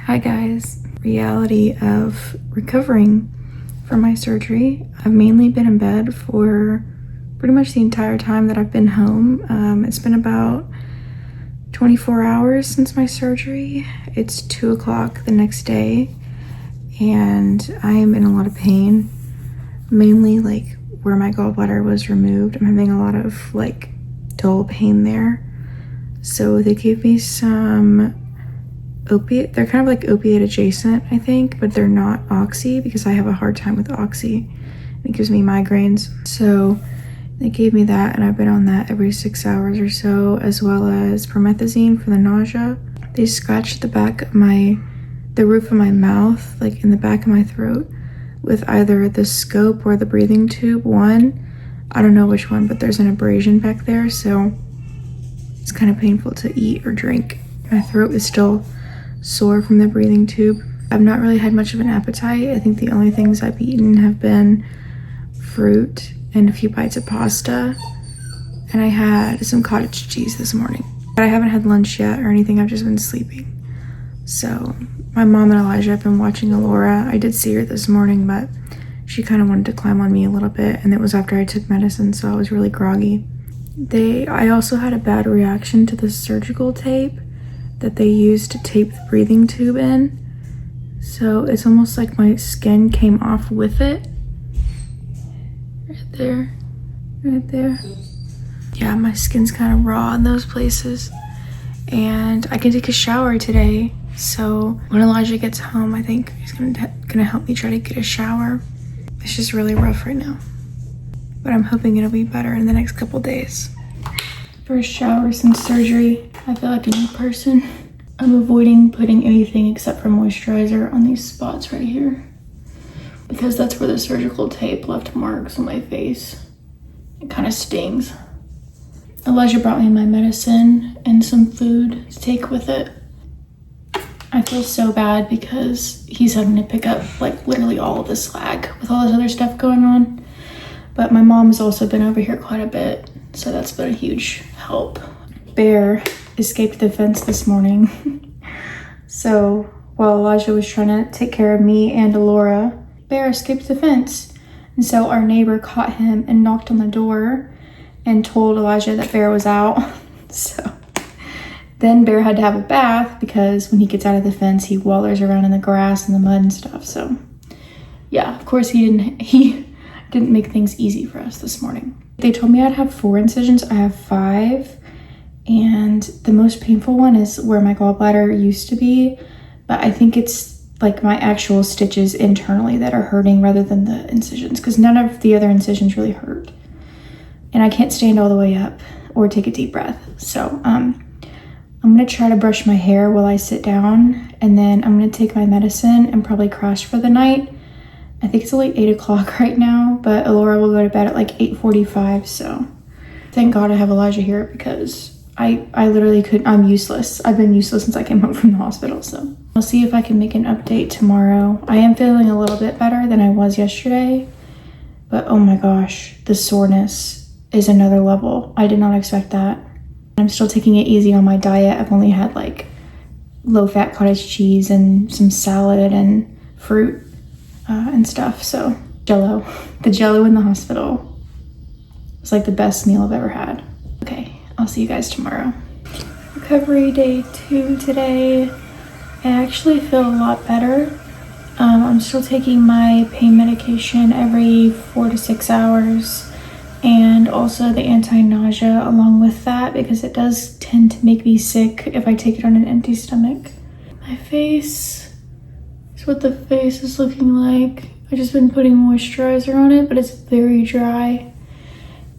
Hi guys. Reality of recovering from my surgery. I've mainly been in bed for pretty much the entire time that I've been home. It's been about 24 hours since my surgery. It's 2 o'clock the next day and I am in a lot of pain, mainly like where my gallbladder was removed. I'm having a lot of like dull pain there. So they gave me some opiate. They're kind of like opiate adjacent, I think, but they're not oxy because I have a hard time with oxy. It gives me migraines. So they gave me that and I've been on that every 6 hours or so, as well as promethazine for the nausea. They scratched the roof of my mouth, like in the back of my throat, with either the scope or the breathing tube. I don't know which one, but there's an abrasion back there, so it's kind of painful to eat or drink. My throat is still sore from the breathing tube. I've not really had much of an appetite. I think the only things I've eaten have been fruit and a few bites of pasta, and I had some cottage cheese this morning. But I haven't had lunch yet or anything. I've just been sleeping. So my mom and Elijah have been watching Alora. I did see her this morning, but she kind of wanted to climb on me a little bit, and it was after I took medicine, so I was really groggy. I also had a bad reaction to the surgical tape that they used to tape the breathing tube in. So it's almost like my skin came off with it. Right there. Yeah, my skin's kind of raw in those places. And I can take a shower today. So when Elijah gets home, I think he's gonna help me try to get a shower. It's just really rough right now, but I'm hoping it'll be better in the next couple days. First shower since surgery. I feel like a new person. I'm avoiding putting anything except for moisturizer on these spots right here, because that's where the surgical tape left marks on my face. It kind of stings. Elijah brought me my medicine and some food to take with it. I feel so bad because he's having to pick up like literally all of the slack with all this other stuff going on. But my mom's also been over here quite a bit, so that's been a huge help. Bear escaped the fence this morning. So while Elijah was trying to take care of me and Alora, Bear escaped the fence. And so our neighbor caught him and knocked on the door and told Elijah that Bear was out. So then Bear had to have a bath because when he gets out of the fence, he wallers around in the grass and the mud and stuff. So yeah, of course he didn't make things easy for us this morning. They told me I'd have 4 incisions. I have 5. And the most painful one is where my gallbladder used to be. But I think it's like my actual stitches internally that are hurting rather than the incisions, because none of the other incisions really hurt. And I can't stand all the way up or take a deep breath. So I'm gonna try to brush my hair while I sit down, and then I'm gonna take my medicine and probably crash for the night. I think it's only 8 o'clock right now, but Alora will go to bed at like 8:45, so thank God I have Elijah here, because I literally I'm useless. I've been useless since I came home from the hospital, so I'll see if I can make an update tomorrow. I am feeling a little bit better than I was yesterday, but oh my gosh, the soreness is another level. I did not expect that. I'm still taking it easy on my diet. I've only had like low-fat cottage cheese and some salad and fruit and stuff. So the Jello in the hospital was like the best meal I've ever had. Okay, I'll see you guys tomorrow. Recovery day 2 today. I actually feel a lot better. I'm still taking my pain medication every 4 to 6 hours. And also the anti-nausea along with that, because it does tend to make me sick if I take it on an empty stomach. My face is what the face is looking like. I've just been putting moisturizer on it, but it's very dry.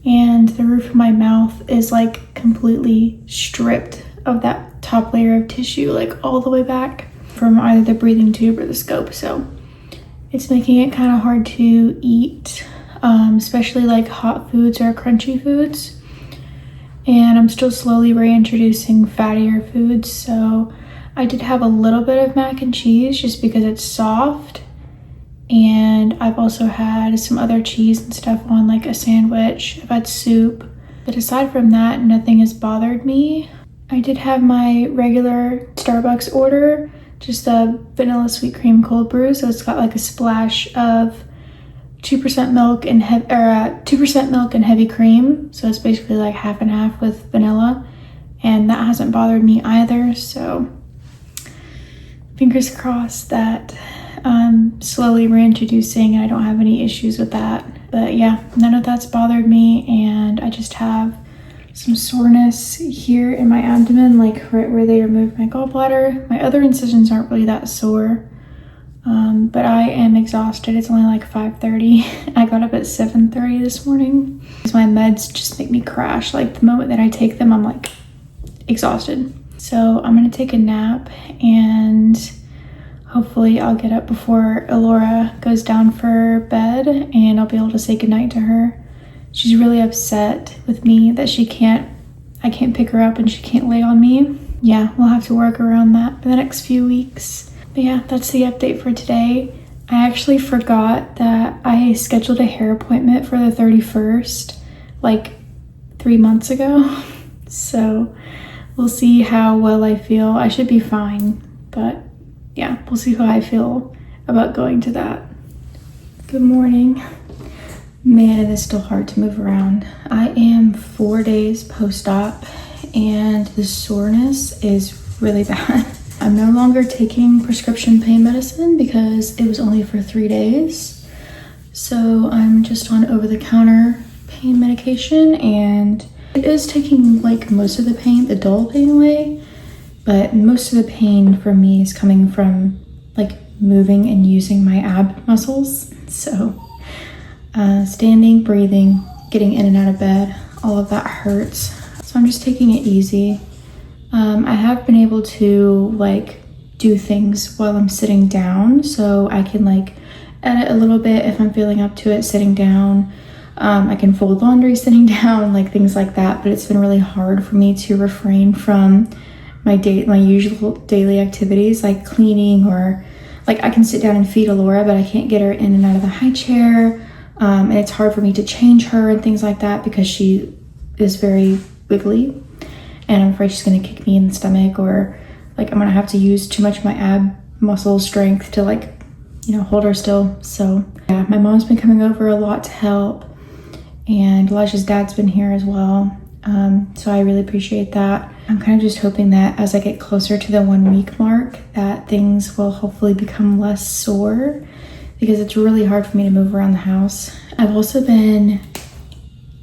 And the roof of my mouth is like completely stripped of that top layer of tissue, like all the way back from either the breathing tube or the scope. So it's making it kind of hard to eat. Especially like hot foods or crunchy foods. And I'm still slowly reintroducing fattier foods. So I did have a little bit of mac and cheese just because it's soft. And I've also had some other cheese and stuff on like a sandwich. I've had soup. But aside from that, nothing has bothered me. I did have my regular Starbucks order just a vanilla sweet cream cold brew. So it's got like a splash of 2% milk and 2% milk and heavy cream. So it's basically like half and half with vanilla, and that hasn't bothered me either. So fingers crossed that I'm slowly reintroducing and I don't have any issues with that. But yeah, none of that's bothered me, and I just have some soreness here in my abdomen, like right where they removed my gallbladder. My other incisions aren't really that sore, but I am exhausted. It's only like 5:30. I got up at 7:30 this morning because my meds just make me crash. Like the moment that I take them, I'm like exhausted. So I'm gonna take a nap, and hopefully I'll get up before Alora goes down for bed, and I'll be able to say goodnight to her. She's really upset with me that I can't pick her up and she can't lay on me. Yeah, we'll have to work around that for the next few weeks. But yeah, that's the update for today. I actually forgot that I scheduled a hair appointment for the 31st, like 3 months ago. So we'll see how well I feel. I should be fine, but yeah, we'll see how I feel about going to that. Good morning. Man, it is still hard to move around. I am 4 days post-op, and the soreness is really bad. I'm no longer taking prescription pain medicine because it was only for 3 days. So I'm just on over-the-counter pain medication, and it is taking like most of the pain, the dull pain away, but most of the pain for me is coming from like moving and using my ab muscles. So standing, breathing, getting in and out of bed, all of that hurts. So I'm just taking it easy. I have been able to like do things while I'm sitting down, so I can like edit a little bit if I'm feeling up to it sitting down. I can fold laundry sitting down, like things like that, but it's been really hard for me to refrain from my usual daily activities like cleaning, or like I can sit down and feed Alora, but I can't get her in and out of the high chair. And it's hard for me to change her and things like that because she is very wiggly, and I'm afraid she's gonna kick me in the stomach, or like I'm gonna have to use too much of my ab muscle strength to like, you know, hold her still. So yeah, my mom's been coming over a lot to help, and Elijah's dad's been here as well. So I really appreciate that. I'm kind of just hoping that as I get closer to the 1 week mark, that things will hopefully become less sore, because it's really hard for me to move around the house. I've also been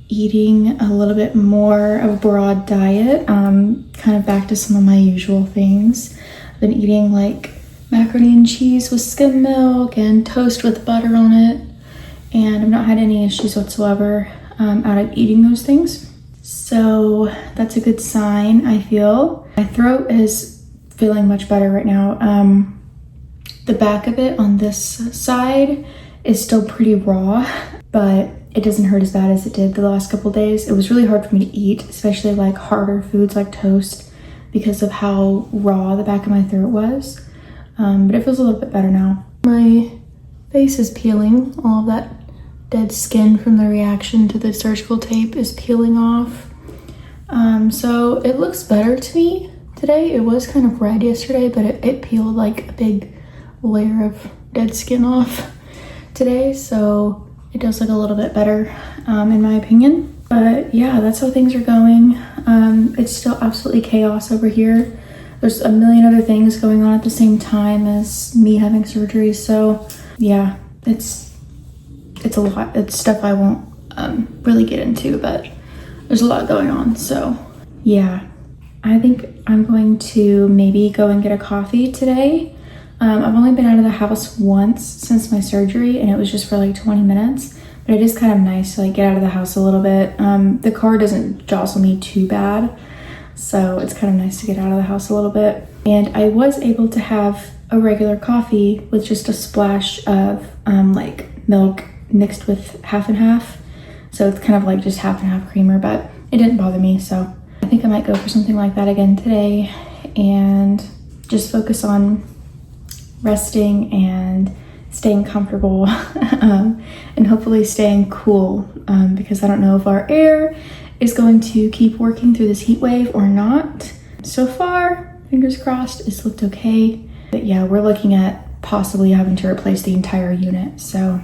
eating a little bit more of a broad diet, kind of back to some of my usual things. I've been eating like macaroni and cheese with skim milk and toast with butter on it, and I've not had any issues whatsoever out of eating those things. So that's a good sign, I feel. My throat is feeling much better right now. The back of it on this side is still pretty raw, but it doesn't hurt as bad as it did the last couple days. It was really hard for me to eat, especially like harder foods like toast, because of how raw the back of my throat was. But it feels a little bit better now. My face is peeling. All of that dead skin from the reaction to the surgical tape is peeling off. So it looks better to me today. It was kind of red yesterday, but it peeled like a big layer of dead skin off today, so it does look a little bit better in my opinion. But yeah, that's how things are going. It's still absolutely chaos over here. There's a million other things going on at the same time as me having surgery, so yeah, it's a lot. It's stuff I won't really get into, but there's a lot going on. So yeah, I think I'm going to maybe go and get a coffee today. I've only been out of the house once since my surgery, and it was just for like 20 minutes, but it is kind of nice to like get out of the house a little bit. The car doesn't jostle me too bad, so it's kind of nice to get out of the house a little bit. And I was able to have a regular coffee with just a splash of like milk mixed with half and half, so it's kind of like just half and half creamer, but it didn't bother me. So I think I might go for something like that again today and just focus on resting and staying comfortable and hopefully staying cool, because I don't know if our air is going to keep working through this heat wave or not. So far, fingers crossed, it's looked okay. But yeah, we're looking at possibly having to replace the entire unit. So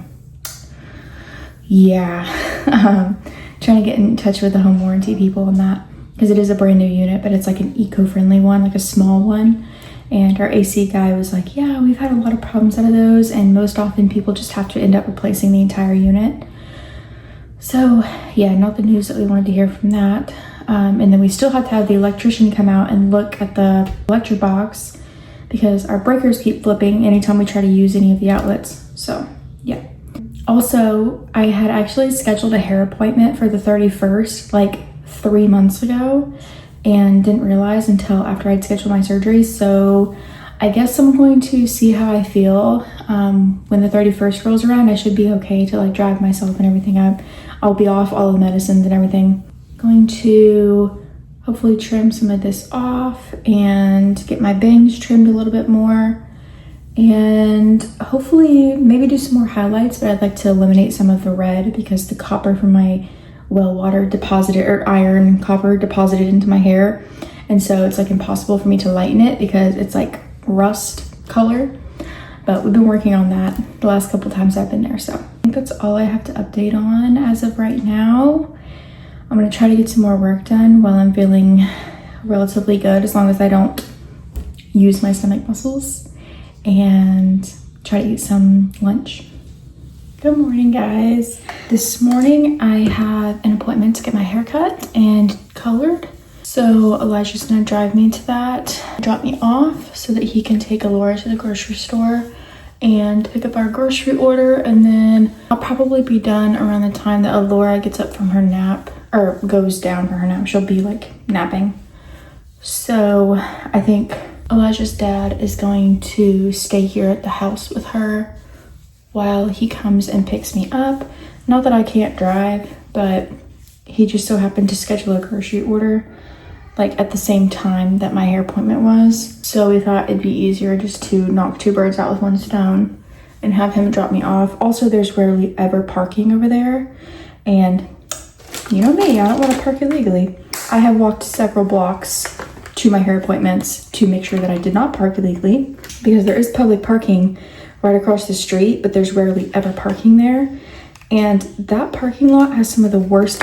yeah, trying to get in touch with the home warranty people on that, because it is a brand new unit, but it's like an eco-friendly one, like a small one. And our AC guy was like, yeah, we've had a lot of problems out of those, and most often people just have to end up replacing the entire unit. So yeah, not the news that we wanted to hear from that. And then we still have to have the electrician come out and look at the electric box, because our breakers keep flipping anytime we try to use any of the outlets. So yeah. Also, I had actually scheduled a hair appointment for the 31st like 3 months ago, and didn't realize until after I'd scheduled my surgery. So I guess I'm going to see how I feel when the 31st rolls around. I should be okay to like drive myself and everything up. I'll be off all the medicines and everything. Going to hopefully trim some of this off and get my bangs trimmed a little bit more, and hopefully maybe do some more highlights. But I'd like to eliminate some of the red, because the copper from my well water deposited, or iron copper deposited into my hair, and so it's like impossible for me to lighten it because it's like rust color. But we've been working on that the last couple times I've been there. So I think that's all I have to update on as of right now. I'm gonna try to get some more work done while I'm feeling relatively good, as long as I don't use my stomach muscles, and try to eat some lunch. Good morning, guys. This morning I have an appointment to get my hair cut and colored. So Elijah's gonna drive me to that, drop me off so that he can take Alora to the grocery store and pick up our grocery order. And then I'll probably be done around the time that Alora gets up from her nap, or goes down for her nap. She'll be like napping. So I think Elijah's dad is going to stay here at the house with her while he comes and picks me up. Not that I can't drive, but he just so happened to schedule a grocery order like at the same time that my hair appointment was. So we thought it'd be easier just to knock 2 birds out with 1 stone and have him drop me off. Also, there's rarely ever parking over there, and you know me, I don't want to park illegally. I have walked several blocks to my hair appointments to make sure that I did not park illegally, because there is public parking right across the street, but there's rarely ever parking there. And that parking lot has some of the worst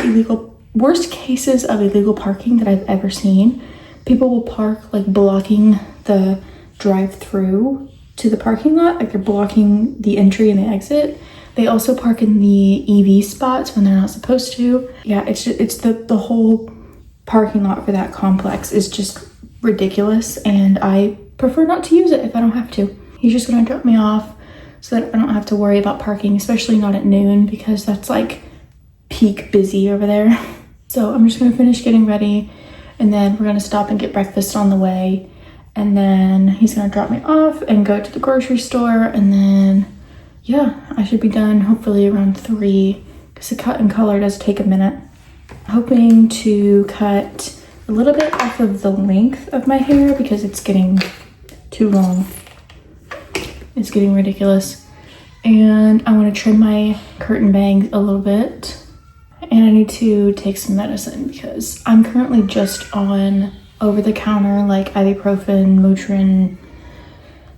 cases of illegal parking that I've ever seen. People will park like blocking the drive-through to the parking lot, like they're blocking the entry and the exit. They also park in the EV spots when they're not supposed to. Yeah, it's the whole parking lot for that complex is just ridiculous, and I prefer not to use it if I don't have to. He's just gonna drop me off so that I don't have to worry about parking, especially not at noon, because that's like peak busy over there. So I'm just gonna finish getting ready, and then we're gonna stop and get breakfast on the way, and then he's gonna drop me off and go to the grocery store, and then yeah, I should be done hopefully around 3, because the cut and color does take a minute. Hoping to cut a little bit off of the length of my hair because it's getting too long. It's getting ridiculous. And I want to trim my curtain bangs a little bit. And I need to take some medicine because I'm currently just on over-the-counter like ibuprofen, Motrin,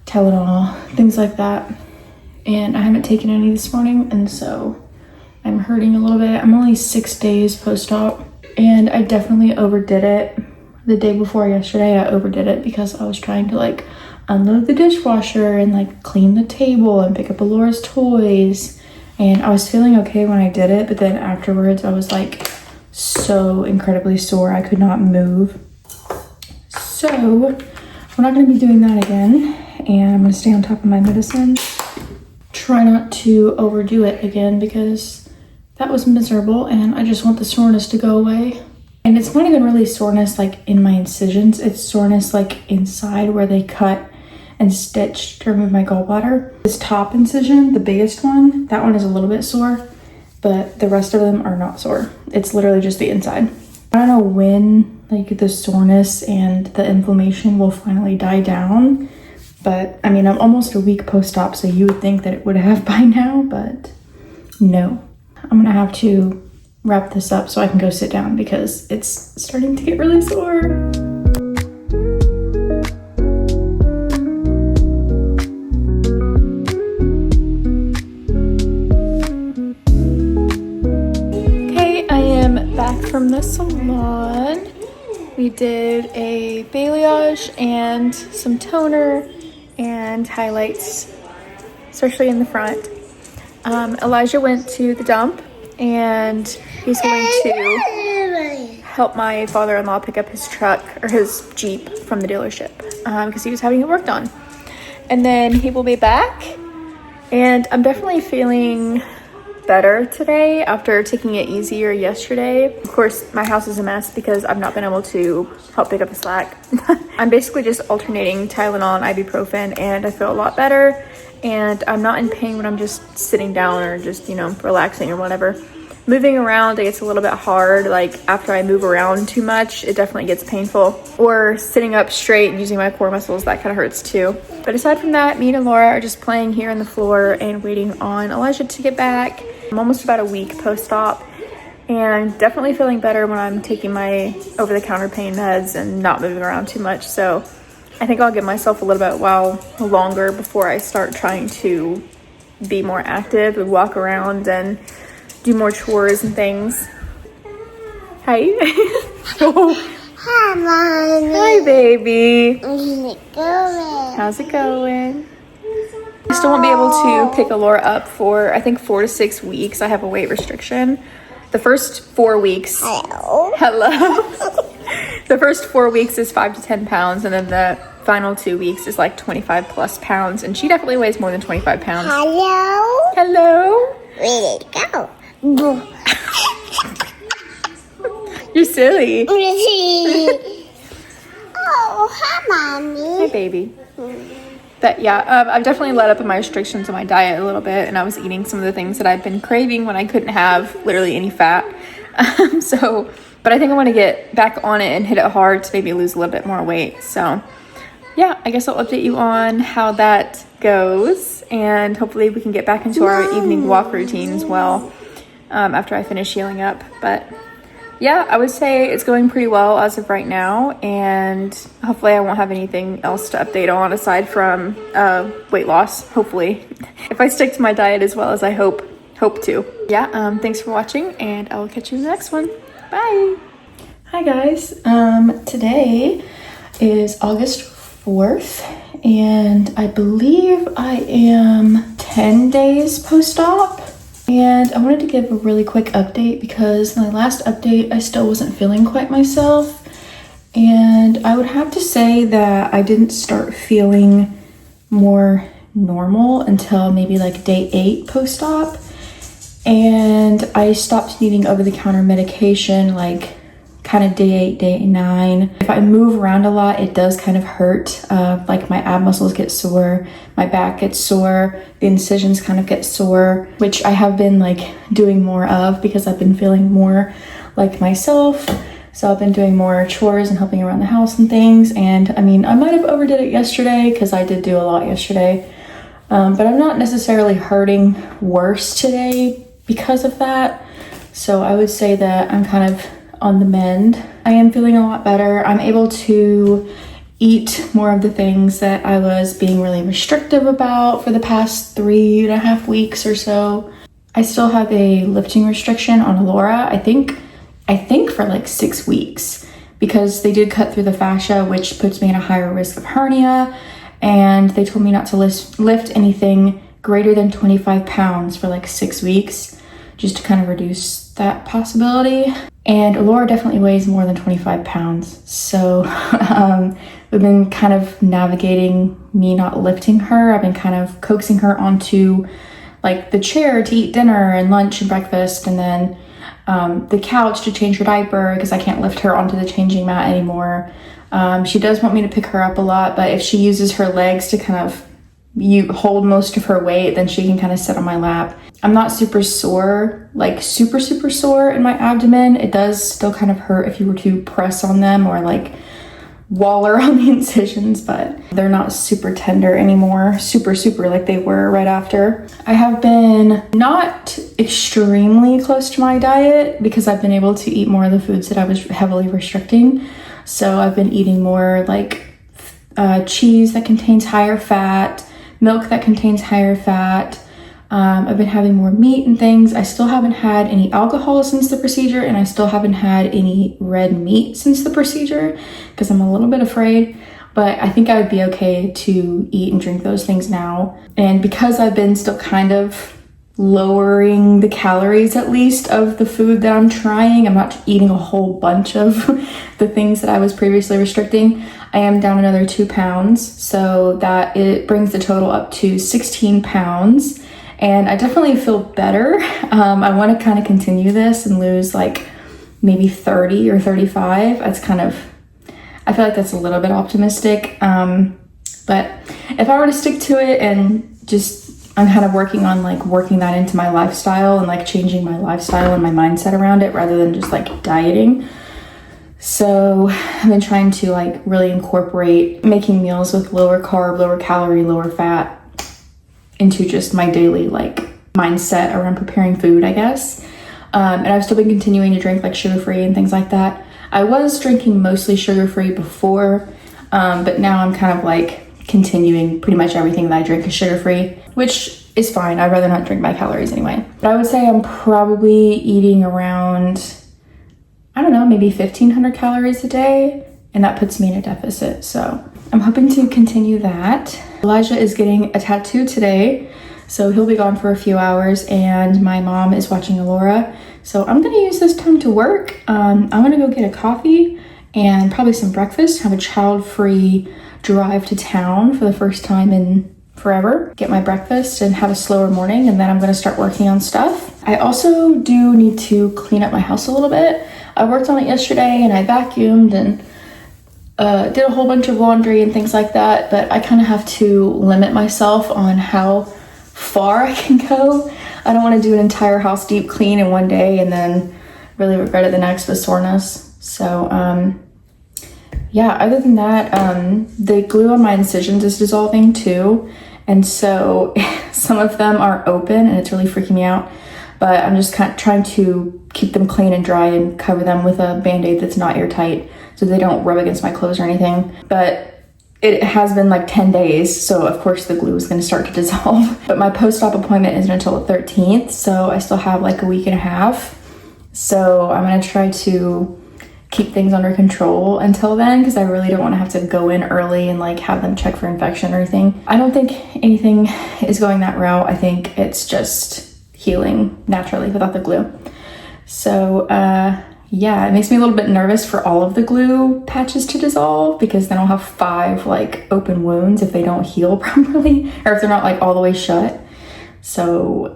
Tylenol, things like that. And I haven't taken any this morning, and so I'm hurting a little bit. I'm only 6 days post-op, and I definitely overdid it. The day before yesterday, I overdid it because I was trying to like unload the dishwasher and like clean the table and pick up Alora's toys. And I was feeling okay when I did it, but then afterwards I was like so incredibly sore I could not move. So we're not gonna be doing that again, and I'm gonna stay on top of my medicine. Try not to overdo it again because that was miserable, and I just want the soreness to go away. And it's not even really soreness like in my incisions, it's soreness like inside where they cut and stitched to remove my gallbladder. This top incision, the biggest one, that one is a little bit sore, but the rest of them are not sore. It's literally just the inside. I don't know when like the soreness and the inflammation will finally die down, but I mean, I'm almost a week post-op, so you would think that it would have by now, but no. I'm gonna have to wrap this up so I can go sit down because it's starting to get really sore. the salon. We did a balayage and some toner and highlights, especially in the front. Elijah went to the dump and he's going to help my father-in-law pick up his truck or his Jeep from the dealership because he was having it worked on. And then he will be back, and I'm definitely feeling better today after taking it easier yesterday. Of course, my house is a mess because I've not been able to help pick up the slack. I'm basically just alternating Tylenol and ibuprofen, and I feel a lot better, and I'm not in pain when I'm just sitting down or just, you know, relaxing or whatever. Moving around, it gets a little bit hard. Like after I move around too much, it definitely gets painful. Or sitting up straight and using my core muscles, that kind of hurts too. But aside from that, me and Laura are just playing here on the floor and waiting on Elijah to get back. I'm almost about a week post-op and definitely feeling better when I'm taking my over-the-counter pain meds and not moving around too much. So I think I'll give myself a little bit while longer before I start trying to be more active and walk around and do more chores and things. Hi. Hi, Mommy. Hi, baby. How's it going? How's it going? I still won't be able to pick Alora up for, I think, 4 to 6 weeks. I have a weight restriction. The first 4 weeks. Hello. The first 4 weeks is 5 to 10 pounds, and then the final 2 weeks is like 25 plus pounds, and she definitely weighs more than 25 pounds. Hello. Hello. Where did it go? You're silly. Oh, hi, Mommy. Hi, baby. But yeah, I've definitely let up on my restrictions on my diet a little bit, and I was eating some of the things that I've been craving when I couldn't have literally any fat. But I think I want to get back on it and hit it hard to maybe lose a little bit more weight. So yeah, I guess I'll update you on how that goes, and hopefully we can get back into our evening walk routine as well after I finish healing up. But yeah, I would say it's going pretty well as of right now, and hopefully I won't have anything else to update on aside from weight loss, hopefully, if I stick to my diet as well as I hope to. Yeah, thanks for watching, and I will catch you in the next one. Bye. Hi guys, today is August 4th, and I believe I am 10 days post-op. And I wanted to give a really quick update because my last update I still wasn't feeling quite myself, and I would have to say that I didn't start feeling more normal until maybe like day 8 post-op, and I stopped needing over-the-counter medication like kind of day 8, day 9. If I move around a lot, it does kind of hurt. Like my ab muscles get sore, my back gets sore, the incisions kind of get sore, which I have been like doing more of because I've been feeling more like myself. So I've been doing more chores and helping around the house and things. And I mean, I might have overdid it yesterday because I did do a lot yesterday. But I'm not necessarily hurting worse today because of that. So I would say that I'm kind of on the mend. I am feeling a lot better. I'm able to eat more of the things that I was being really restrictive about for the past 3.5 weeks or so. I still have a lifting restriction on Alora, I think for like 6 weeks, because they did cut through the fascia, which puts me at a higher risk of hernia, and they told me not to lift anything greater than 25 pounds for like 6 weeks, just to kind of reduce that possibility. And Laura definitely weighs more than 25 pounds. So we've been kind of navigating me not lifting her. I've been kind of coaxing her onto like the chair to eat dinner and lunch and breakfast, and then the couch to change her diaper because I can't lift her onto the changing mat anymore. She does want me to pick her up a lot, but if she uses her legs to kind of hold most of her weight, then she can kind of sit on my lap. I'm not super sore, like super sore in my abdomen. It does still kind of hurt if you were to press on them or like waller on the incisions, but they're not super tender anymore, super like they were right after. I have been not extremely close to my diet because I've been able to eat more of the foods that I was heavily restricting. So I've been eating more like cheese that contains higher fat, milk that contains higher fat, I've been having more meat and things. I still haven't had any alcohol since the procedure, and I still haven't had any red meat since the procedure because I'm a little bit afraid, but I think I would be okay to eat and drink those things now. And because I've been still kind of lowering the calories, at least, of the food that I'm trying, I'm not eating a whole bunch of the things that I was previously restricting. I am down another 2 pounds, so that it brings the total up to 16 pounds. And I definitely feel better. I want to kind of continue this and lose like maybe 30 or 35. That's kind of, I feel like that's a little bit optimistic. But if I were to stick to it and just, I'm kind of working on like working that into my lifestyle and like changing my lifestyle and my mindset around it rather than just like dieting. So I've been trying to like really incorporate making meals with lower carb, lower calorie, lower fat into just my daily like mindset around preparing food, I guess. And I've still been continuing to drink like sugar-free and things like that. I was drinking mostly sugar-free before, but now I'm kind of like continuing pretty much everything that I drink is sugar-free, which is fine. I'd rather not drink my calories anyway. But I would say I'm probably eating around, I don't know, maybe 1,500 calories a day, and that puts me in a deficit. So I'm hoping to continue that. Elijah is getting a tattoo today, so he'll be gone for a few hours, and my mom is watching Alora. So I'm gonna use this time to work. I'm gonna go get a coffee and probably some breakfast, have a child-free drive to town for the first time in forever, get my breakfast and have a slower morning, and then I'm gonna start working on stuff. I also do need to clean up my house a little bit. I worked on it yesterday and I vacuumed and did a whole bunch of laundry and things like that, but I kind of have to limit myself on how far I can go. I don't want to do an entire house deep clean in one day and then really regret it the next with soreness. So yeah, other than that, the glue on my incisions is dissolving too, and so some of them are open and it's really freaking me out, but I'm just kind of trying to keep them clean and dry and cover them with a band-aid that's not airtight so they don't rub against my clothes or anything. But it has been like 10 days, so of course the glue is going to start to dissolve. But my post-op appointment isn't until the 13th, so I still have like a week and a half. So I'm going to try to keep things under control until then, because I really don't want to have to go in early and like have them check for infection or anything. I don't think anything is going that route. I think it's just healing naturally without the glue. So yeah, it makes me a little bit nervous for all of the glue patches to dissolve, because then I'll have 5 like open wounds if they don't heal properly, or if they're not like all the way shut. So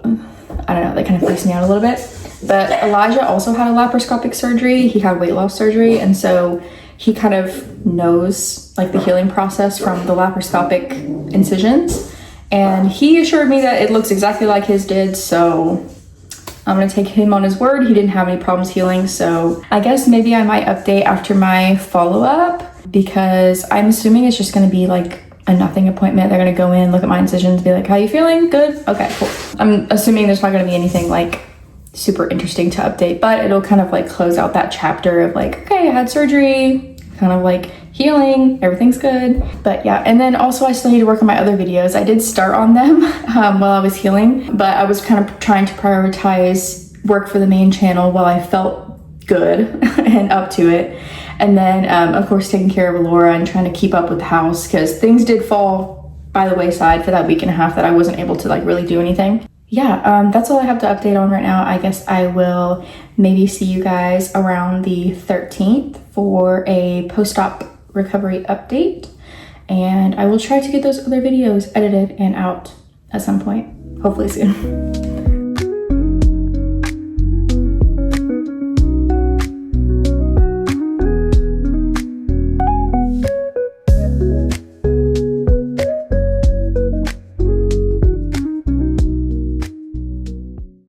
I don't know, that kind of freaks me out a little bit. But Elijah also had a laparoscopic surgery. He had weight loss surgery, and so he kind of knows like the healing process from the laparoscopic incisions, and he assured me that it looks exactly like his did. So I'm gonna take him on his word. He didn't have any problems healing, so I guess maybe I might update after my follow-up, because I'm assuming it's just gonna be like a nothing appointment. They're gonna go in, look at my incisions, be like, how you feeling? Good? Okay, cool. I'm assuming there's not gonna be anything like super interesting to update, but it'll kind of like close out that chapter of like, okay, I had surgery, kind of like healing, everything's good. But yeah, and then also I still need to work on my other videos. I did start on them while I was healing, but I was kind of trying to prioritize work for the main channel while I felt good and up to it. And then of course taking care of Laura and trying to keep up with the house, because things did fall by the wayside for that week and a half that I wasn't able to like really do anything. Yeah, that's all I have to update on right now. I guess I will maybe see you guys around the 13th for a post-op recovery update, and I will try to get those other videos edited and out at some point, hopefully soon.